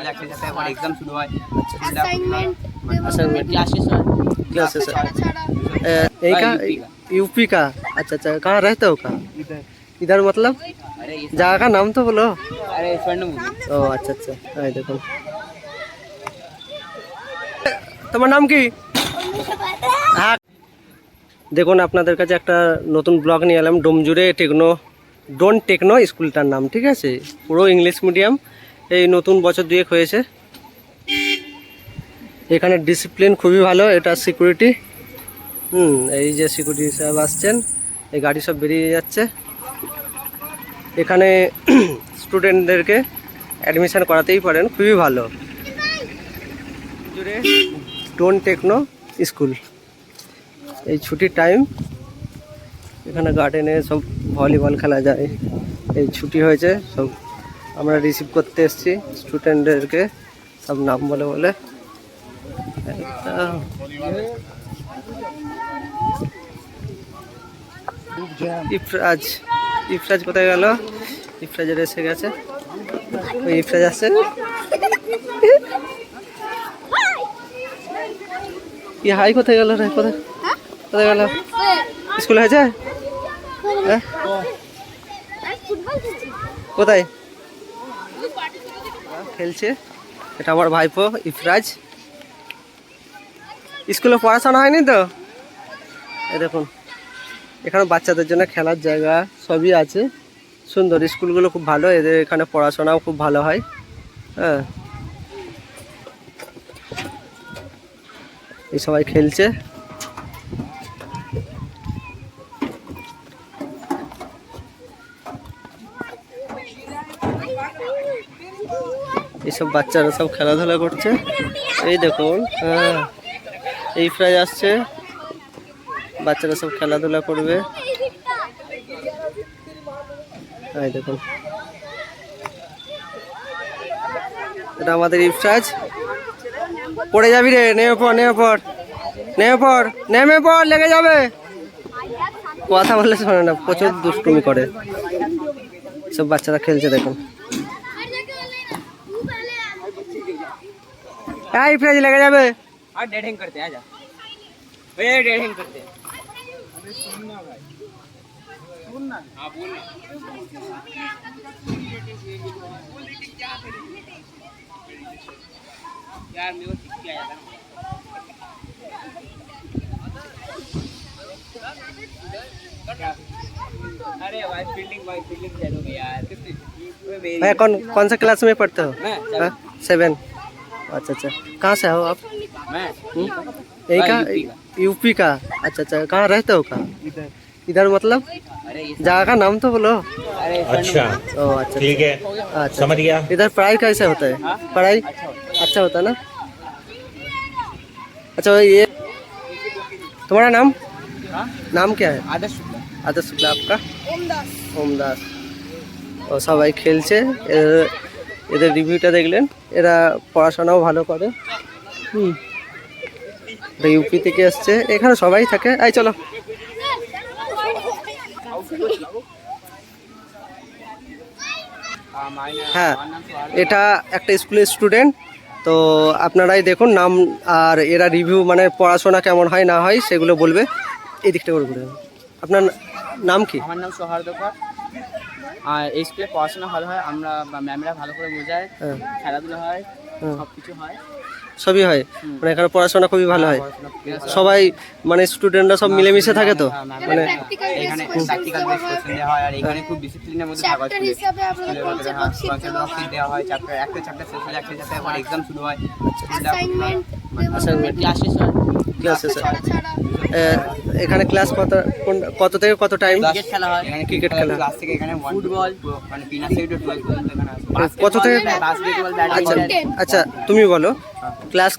শেষ একসাথে যাতে আবার एग्जाम শুরু হয় असाइनमेंट क्लासेस यही का यूपी का। अच्छा अच्छा, कहाँ रहते हो कहाँ? इधर मतलब अरे ये जगह का नाम तो बोलो। अरे स्वर्णमुखी ও আচ্ছা আচ্ছা, এই দেখুন। তোমার নাম কি? হ্যাঁ, দেখুন আপনাদের কাছে একটা নতুন ব্লগ নিয়ে এলাম। ডোমজুড়ে ডোন টেকনো স্কুলটার নাম, ঠিক আছে? পুরো ইংলিশ মিডিয়াম, এই নতুন বছর দুয়েক হয়েছে। এখানে ডিসিপ্লিন খুবই ভালো, এটা সিকিউরিটি। এই যে সিকিউরিটি সাহেব আসছেন, এই গাড়ি সব বেরিয়ে যাচ্ছে। এখানে স্টুডেন্টদেরকে অ্যাডমিশন করাতেই পারেন, খুবই ভালো। জুড়ে ডোন টেকনো স্কুল। এই ছুটির টাইম এখানে গার্ডেনে সব ভলিবল খেলা যায়। এই ছুটি হয়েছে, সব আমরা রিসিভ করতে এসেছি স্টুডেন্টদেরকে, সব নাম বলে বলে। ইফরাজ কোথায় গেল? ইফরাজের এসে গেছে, ওই ইফরাজ আসছে। হাই কোথায় গেল রে? কোথায় কোথায় গেল? স্কুল হয়েছে? হ্যাঁ, কোথায় খেলছে? এটা আমার ভাইপো ইফরাজ। স্কুলে পড়াশোনা হয়নি তো? এই দেখুন, এখানে বাচ্চাদের জন্য খেলার জায়গা সবই আছে, সুন্দর। স্কুলগুলো খুব ভালো, এদের এখানে পড়াশোনাও খুব ভালো হয়। হ্যাঁ, এই সবাই খেলছে। এইসব বাচ্চারা সব খেলাধুলা করছে, এই দেখুন। হ্যাঁ, এই প্রায় আসছে, বাচ্চারা সব খেলাধুলা করবে। এই দেখুন, এটা আমাদের ইফরাজ। পড়ে যাবি রে, নেমে পড় নেমে পড় নেমে পড় নেমে পড়, লেগে যাবে। কথা বললে শোনে না, প্রচুর দুষ্টুমি করে। সব বাচ্চারা খেলছে দেখুন। হ্যাঁ ইফরাজ, লেগে যাবে। और डेड हैंग करते हैं, आजा भैया, डेड हैंग करते हैं। सुनना भाई, सुनना। हाँ बोलना यार, मेरे को ठीक किया जाता ना। अरे भाई फील्डिंग दे दोगे यार। भैया कौन सा क्लास में पढ़ते हो? मैं 7। अच्छा अच्छा, कहाँ से हो आप? मैं यही का यूपी का। अच्छा अच्छा, कहाँ रहते हो कहाँ? इधर मतलब अरे ये जगह का नाम तो बोलो। अरे अच्छा ओ अच्छा ठीक है, अच्छा, समझ गया। इधर पढ़ाई कैसे होता है? हाँ? पढ़ाई अच्छा होता है ना? अच्छा, ये तुम्हारा नाम हाँ? नाम क्या है? आदर्श शुक्ला। आदर्श शुक्ला। आपका? ओम दास। ও সবাই খেলছে, এদের রিভিউটা দেখলেন। এরা পড়াশোনাও ভালো করে। ইউপি থেকে এসছে, এখানে সবাই থাকে। এই চলো। হ্যাঁ, এটা একটা স্কুলের স্টুডেন্ট, তো আপনারাই দেখুন নাম। আর এরা রিভিউ, মানে পড়াশোনা কেমন হয় না হয় সেগুলো বলবে। এই দিকটা করে ঘুরে। আপনার নাম কি? আমার নাম সৌহার্দ্যকর। আর এই স্কুলে পড়াশোনা ভালো হয়, আমরা ম্যামরা ভালো করে বোঝায়, খেলাধুলা হয়, সব কিছু হয়, সবই হয়। মানে এখানে পড়াশোনা খুবই ভালো হয়। সবাই মানে স্টুডেন্টরা সব মিলেমিশে থাকে তো, মানে এখানে প্র্যাকটিক্যাল বেস কোশ্চেন দেওয়া হয়। আর এখানে খুব ডিসিপ্লিনের মধ্যে থাকা হয়। স্কুলের মধ্যে কনসেপ্ট দেওয়া হয়, চ্যাপ্টার একটা চ্যাপ্টার শেষ হলে একটা যাতে আবার एग्जाम শুরু হয়। অ্যাসাইনমেন্ট ক্লাসেস হয়, ক্লাসেস এখানে ক্লাস কত থেকে কত টাইম? ক্রিকেট খেলা হয়, এখানে ক্রিকেট খেলা। ক্লাস থেকে এখানে ফুটবল, মানে পিনার সাইড 12 পর্যন্ত এখানে আছে। কত থেকে? বাস্কেটবল, আচ্ছা ব্যাডমিন্টন। আচ্ছা, তুমি বলো ক্লাস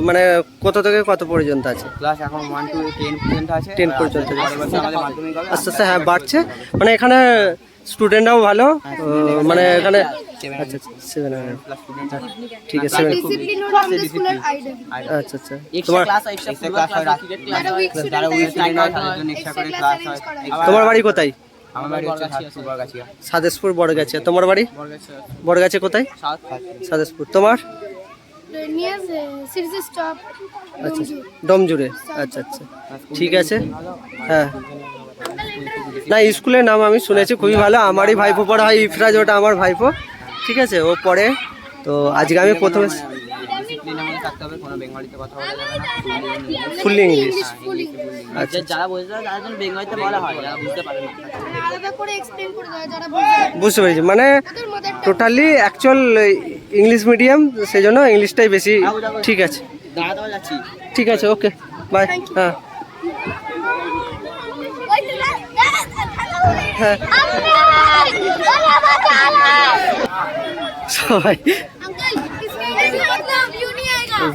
মানে কত থেকে কত পর্যন্ত আছে? ক্লাস এখন 1 to 10 পর্যন্ত আছে। 10 পর্যন্ত। পরের বছর আমাদের মাধ্যমিক হবে। আস্তে আস্তে হ্যাঁ বাড়ছে, মানে এখানে স্টুডেন্টরাও ভালো। মানে এখানে আচ্ছা আচ্ছা 7 প্লাস স্টুডেন্ট ঠিক আছে 7। আচ্ছা আচ্ছা, তোমার এক্সট্রা ক্লাস হয়, ক্রিকেট ক্লাস হয়, যারা উইক লাইন হয় তাদের জন্য এক্সট্রা করে ক্লাস হয়। তোমার বাড়ি কোথায়? আমার বাড়ি হচ্ছে সাতপুর বরগাছিয়া। সাদেশপুর বড়গাছিয়া। তোমার বাড়ি বড়গাছিয়া কোথায়? সাদেশপুর। তোমার? আচ্ছা ডোমজুড়ে। আচ্ছা আচ্ছা ঠিক আছে। হ্যাঁ না স্কুলের নাম আমি শুনেছি, খুবই ভালো। আমারই ভাইপো পড়া হয় ইফরাজ, ওটা আমার ভাইপো, ঠিক আছে, ও পড়ে। তো আজকে আমি প্রথমে ডিসিপ্লিনের মধ্যে থাকতে হবে, কোনো বেঙ্গলিতে কথা বলা যাবে না, ফুল ইংলিশ। আচ্ছা যারা বুঝতে পারে তাদের জন্য বেঙ্গলিতে বলা হয়, যারা বুঝতে পারে না বুঝতে পেরেছি। মানে টোটালি অ্যাকচুয়াল ইংলিশ মিডিয়াম, সেই জন্য ইংলিশটাই বেশি। ঠিক আছে দাঁড়াতে যাচ্ছি। ঠিক আছে ওকে বাই। হ্যাঁ হ্যাঁ সবাই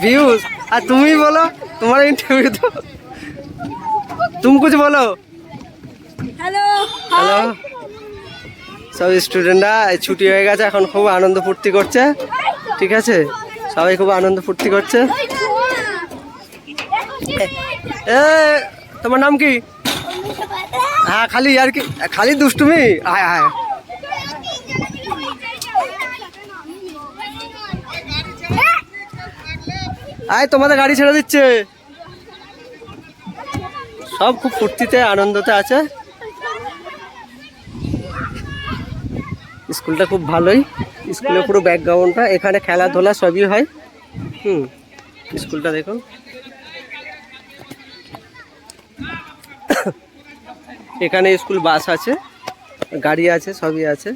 ভিউজ। আর তুমি বলো, তোমার ইন্টারভিউ তো, তুমি কিছু বলো। হ্যালো হ্যালো সব স্টুডেন্টরা ছুটি হয়ে গেছে, এখন খুব আনন্দ ফুর্তি করছে, ঠিক আছে, সবাই খুব আনন্দ ফুর্তি করছে। এ তোমার নাম কি? হ্যাঁ খালি আর কি, খালি দুষ্টুমি। আয় আয় আয়, তোমাদের গাড়ি ছেড়ে দিচ্ছে। সব খুব ফুর্তিতে আনন্দতে আছে। স্কুলটা খুব ভালোই, স্কুলের পুরো ব্যাকগ্রাউন্ডটা, এখানে খেলাধুলা সবই হয়। স্কুলটা দেখুন। এখানে স্কুল বাস আছে, গাড়ি আছে, সবই আছে।